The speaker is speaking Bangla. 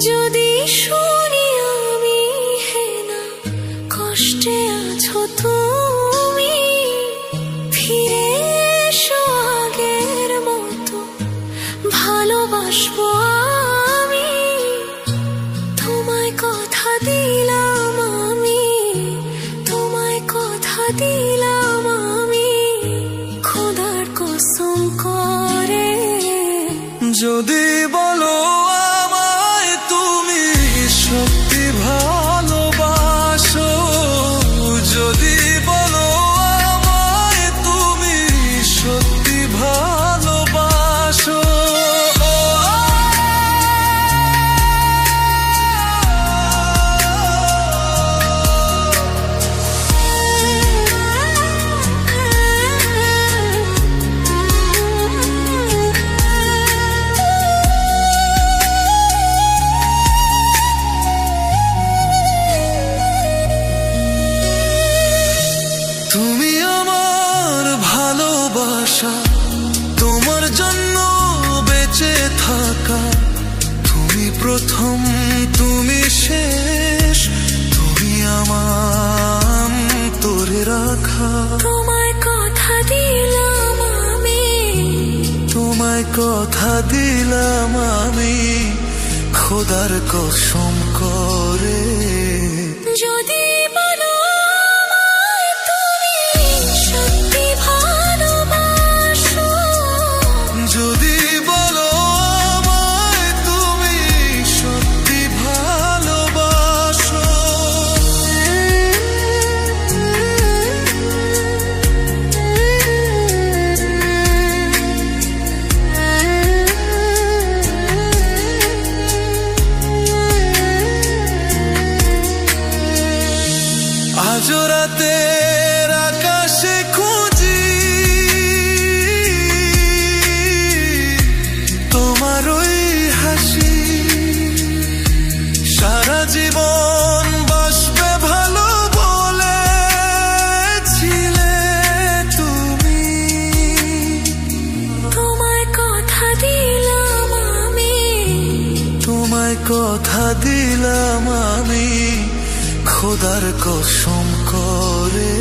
যদি শুনি আমি হেনা কষ্টে আছো তুমি, ফিরে এসো আগের মতো ভালোবাসবো আমি। তোমায় কথা দিলাম আমি, তোমায় কথা দিলাম আমি, খোদার কসম করে। যদি বলো আমায় তুমি সত্যি ভালোবাসো, যদি বলো আমায় তুমি সত্যি ভালোবাসো, তুমি আমার ভালোবাসা, তোমার জন্য বেঁচে থাকা, তুমি প্রথম তুমি শেষ, তুমি আমার তোরে রাখা। তোমায় কথা দিলাম আমি, তোমায় কথা দিলাম আমি, খোদার কসম করে। যদি বলো আমায় তুমি সত্যি ভালোবাসো, যদি বলো আমায় তুমি সত্যি ভালোবাসো, আজ রাতের আকাশে খুঁজি তোমার ওই হাসি, সারা জীবন বাসবে ভালো বলেছিলে তুমি। তোমায় কথা দিলাম আমি, তোমায় কথা দিলাম আমি, খোদার কসম করে।